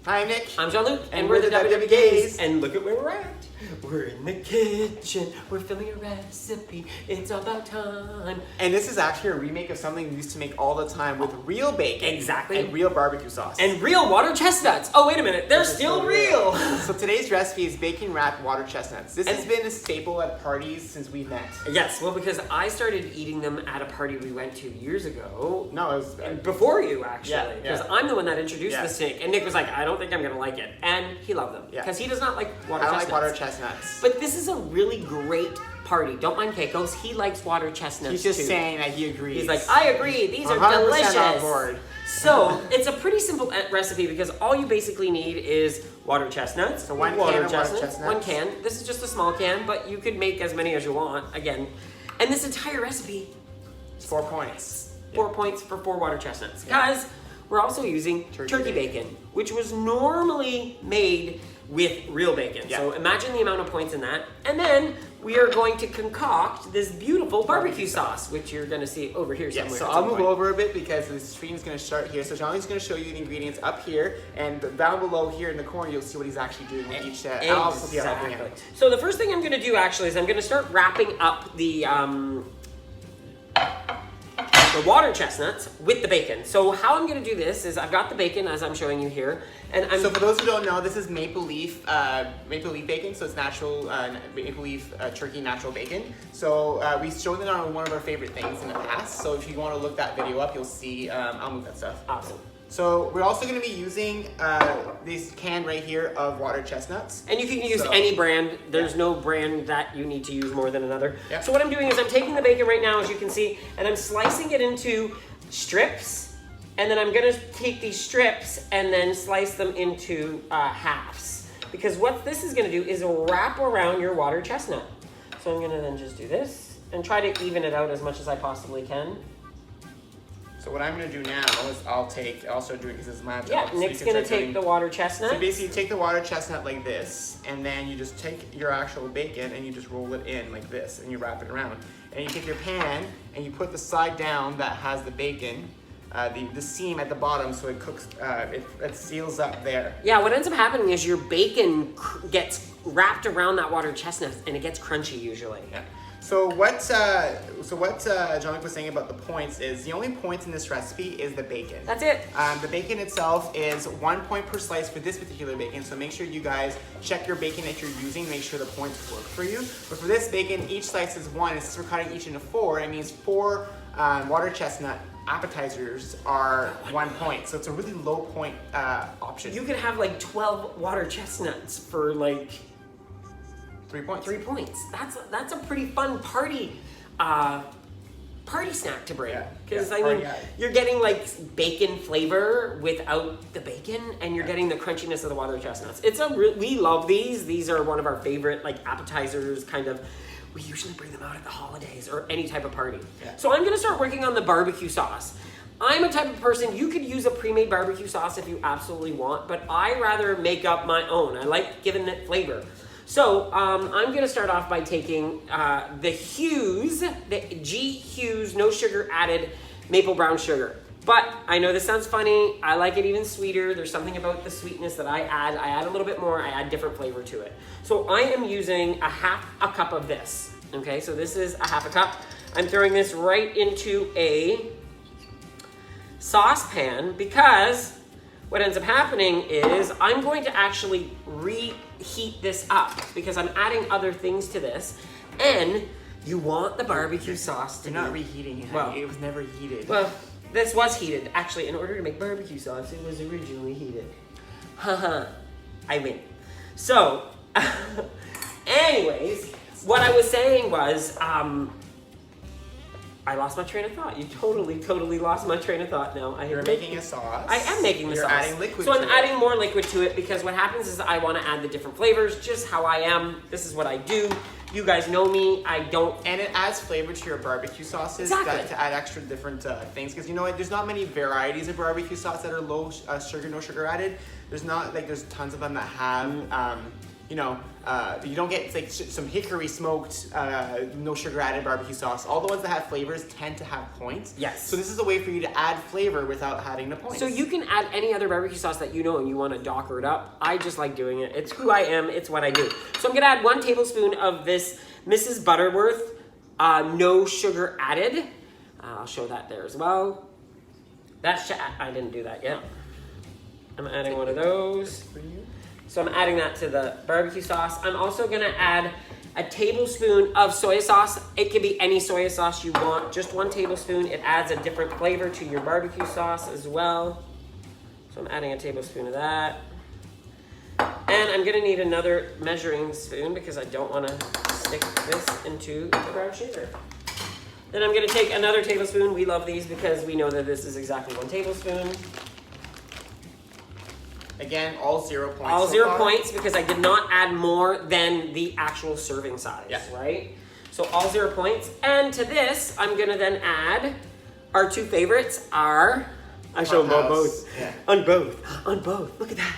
Hi, I'm Nick. I'm Jean-Luc, and we're the WWE Gays. And look at where we're at. We're in the kitchen. We're filming a recipe. It's about time. And this is actually a remake of something we used to make all the time with real bacon. Exactly. And real barbecue sauce. And real water chestnuts. Oh, wait a minute. They're still real. So today's recipe is bacon wrapped water chestnuts. This has been a staple at parties since we met. Yes, well, because I started eating them at a party we went to years ago. No, it was... before you, actually. Because Yeah. I'm the one that introduced the steak. And Nick was like, I don't think I'm going to like it. And he loved them. Because he does not like water chestnuts. I don't like water chestnuts. But this is a really great party. Don't mind Keiko's. He likes water chestnuts He's just too. saying that he agrees. He's like, I agree. These are 100% delicious. on board. So it's a pretty simple recipe because all you basically need is water chestnuts. So one water can of water chestnuts. One can. This is just a small can, but you could make as many as you want. Again, and this entire recipe, It's 4 points. 4 points for 4 water chestnuts. Guys, we're also using turkey bacon, which was normally made with real bacon. So imagine the amount of points in that. And then we are going to concoct this beautiful barbecue sauce, which you're going to see over here somewhere. So I'll move over a bit because the screen's going to start here. So Jean-Luc's going to show you the ingredients up here, and down below here in the corner, you'll see what he's actually doing with each. Exactly. So the first thing I'm going to do actually is I'm going to start wrapping up the water chestnuts with the bacon. So how I'm going to do this is I've got the bacon as I'm showing you here, and So for those who don't know, this is maple leaf bacon. So it's natural maple leaf turkey natural bacon. So we've shown it on one of our favorite things in the past. So if you want to look that video up, you'll see. I'll move that stuff. Awesome. So we're also going to be using this can right here of water chestnuts. And you can use any brand. There's no brand that you need to use more than another. Yeah. So what I'm doing is I'm taking the bacon right now, as you can see, and I'm slicing it into strips. And then I'm going to take these strips and then slice them into halves. Because what this is going to do is wrap around your water chestnut. So I'm going to then just do this and try to even it out as much as I possibly can. So what I'm going to do now is I'll start doing because this is my job. Yeah, so Nick's going to take the water chestnut. So basically you take the water chestnut like this, and then you just take your actual bacon and you just roll it in like this, and you wrap it around. And you take your pan and you put the side down that has the bacon, the seam at the bottom, so it cooks, it seals up there. Yeah, what ends up happening is your bacon gets wrapped around that water chestnut and it gets crunchy usually. Yeah. So what Jean-Luc was saying about the points is the only points in this recipe is the bacon. That's it. The bacon itself is 1 point per slice for this particular bacon, so make sure you guys check your bacon that you're using, make sure the points work for you. But for this bacon, each slice is 1, and since we're cutting each into 4, it means 4 water chestnut appetizers are 1 point. So it's a really low point option. You could have like 12 water chestnuts for like 3 points. 3 points. That's a pretty fun party snack to bring. Because you're getting like bacon flavor without the bacon, and you're getting the crunchiness of the water chestnuts. We love these. These are one of our favorite like appetizers. Kind of, we usually bring them out at the holidays or any type of party. So I'm gonna start working on the barbecue sauce. I'm a type of person, you could use a pre-made barbecue sauce if you absolutely want, but I rather make up my own. I like giving it flavor. So I'm going to start off by taking the G Hughes, no sugar added maple brown sugar. But I know this sounds funny. I like it even sweeter. There's something about the sweetness that I add. I add a little bit more. I add different flavor to it. So I am using a half a cup of this. Okay, so this is a half a cup. I'm throwing this right into a saucepan because what ends up happening is I'm going to actually reheat this up because I'm adding other things to this, and you want the barbecue sauce to You're not reheating it. Well, it was never heated. Well, this was heated. Actually, in order to make barbecue sauce, it was originally heated. Haha, I win. So, anyways, what I was saying was, I lost my train of thought. You totally lost my train of thought now. You're making a sauce. I am making the sauce. You're adding liquid So to I'm it. adding more liquid to it because what happens is I want to add the different flavors, just how I am. This is what I do. You guys know me. I don't. And it adds flavor to your barbecue sauces to add extra different things. Because you know what? There's not many varieties of barbecue sauce that are low sugar, no sugar added. There's tons of them that have, you don't get like some hickory smoked, no sugar added barbecue sauce. All the ones that have flavors tend to have points. Yes. So this is a way for you to add flavor without having the points. So you can add any other barbecue sauce that you know and you want to docker it up. I just like doing it. It's who I am. It's what I do. So I'm going to add 1 tablespoon of this Mrs. Butterworth, no sugar added. I'll show that there as well. I didn't do that yet. I'm adding one of those. So I'm adding that to the barbecue sauce. I'm also gonna add a tablespoon of soy sauce. It can be any soy sauce you want, just 1 tablespoon. It adds a different flavor to your barbecue sauce as well. So I'm adding a tablespoon of that. And I'm gonna need another measuring spoon because I don't wanna stick this into the brown sugar. Then I'm gonna take another tablespoon. We love these because we know that this is exactly 1 tablespoon. Again, all 0 points. All so 0 far. points because I did not add more than the actual serving size, right? So all 0 points. And to this, I'm gonna then add our 2 favorites are, I show them both. Yeah. On both, look at that.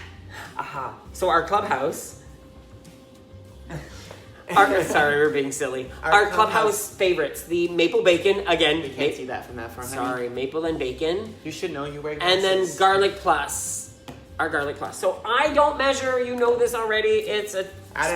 Aha. So our Clubhouse, sorry, we're being silly. Our Clubhouse favorites, the maple bacon, again. You can't see that from that front. Sorry, maple and bacon. You should know you wear And glasses. then garlic plus, our garlic plus. So I don't measure, you know this already. It's a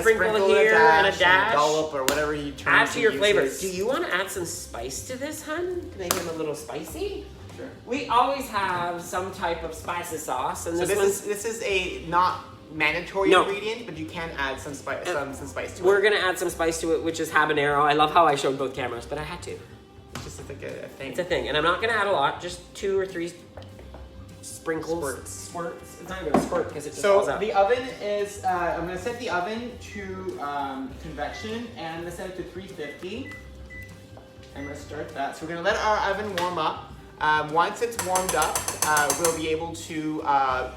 sprinkle here and a dash. Dollop or whatever you turn Add to your flavor. uses. Do you want to add some spice to this, hun? To make them a little spicy? Sure. We always have some type of spicy sauce, and So this is a not mandatory ingredient, but you can add some spice some spice to it. We're gonna add some spice to it, which is habanero. I love how I showed both cameras, but I had to. It's just like a thing. It's a thing, and I'm not gonna add a lot. Just 2 or 3 sprinkles. Squirts. It's not even a squirt because it just falls So out. the oven is, I'm gonna set the oven to convection, and I'm gonna set it to 350. I'm gonna start that. So we're gonna let our oven warm up. Once it's warmed up, we'll be able to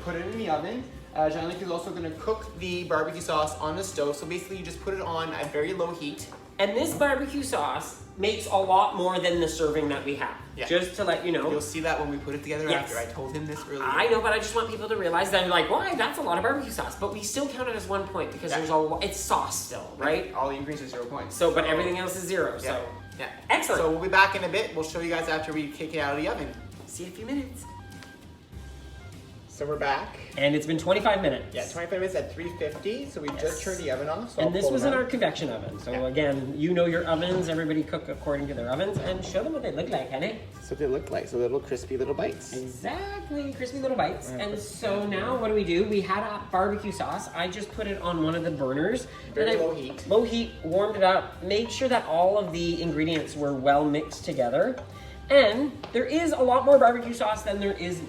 put it in the oven. Jean-Luc is also gonna cook the barbecue sauce on the stove. So basically you just put it on at very low heat. And this barbecue sauce makes a lot more than the serving that we have. Yeah. Just to let you know. You'll see that when we put it together Yes. after. I told him this earlier. I know, but I just want people to realize that, like, why? That's a lot of barbecue sauce. But we still count it as 1 point because there's a lot, it's sauce still, right? All the ingredients are 0 points. So, but everything else is 0, Yeah. so. Yeah. Excellent. So we'll be back in a bit. We'll show you guys after we kick it out of the oven. See you in a few minutes. So we're back. And it's been 25 minutes. Yeah, 25 minutes at 350. So we just turned the oven off. So And I'll this pull was them in out. our convection oven. So again, you know your ovens. Everybody cook according to their ovens. And show them what they look like, honey. That's what they look like. So little crispy little bites. Exactly, crispy little bites. And so now what do? We had a barbecue sauce. I just put it on one of the burners. Very and I- low heat. Low heat, warmed it up, made sure that all of the ingredients were well mixed together. And there is a lot more barbecue sauce than there is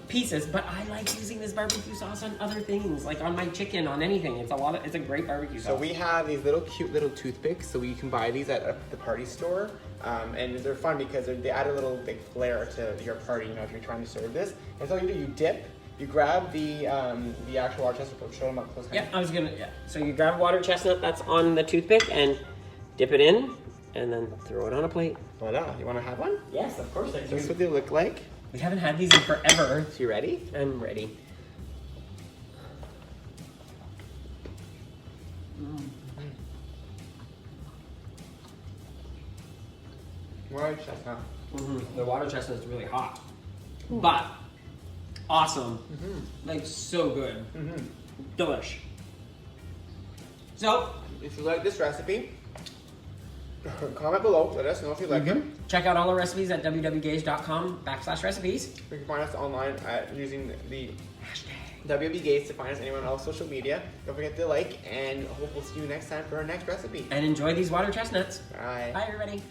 pieces, but I like using this barbecue sauce on other things, like on my chicken, on anything. It's a great barbecue sauce. So we have these little cute little toothpicks. So you can buy these at the party store. And they're fun because they add a little big flair to your party, you know, if you're trying to serve this. And so you dip, you grab the actual water chestnut, show them up close. Yeah, So you grab water chestnut that's on the toothpick and dip it in and then throw it on a plate. Voila, you wanna have one? Yes, of course I do. This is what they look like. We haven't had these in forever. So you ready? I'm ready. Water chestnut. The water chestnut is really hot, but awesome. Like so good. Delish. So If you like this recipe, comment below. Let us know if you like it. check out all our recipes at www.gaze.com/recipes. You can find us online using the WBGaze to find us anywhere else social media. Don't forget to like, and hope we'll see you next time for our next recipe. And enjoy these water chestnuts. Bye. Bye, everybody.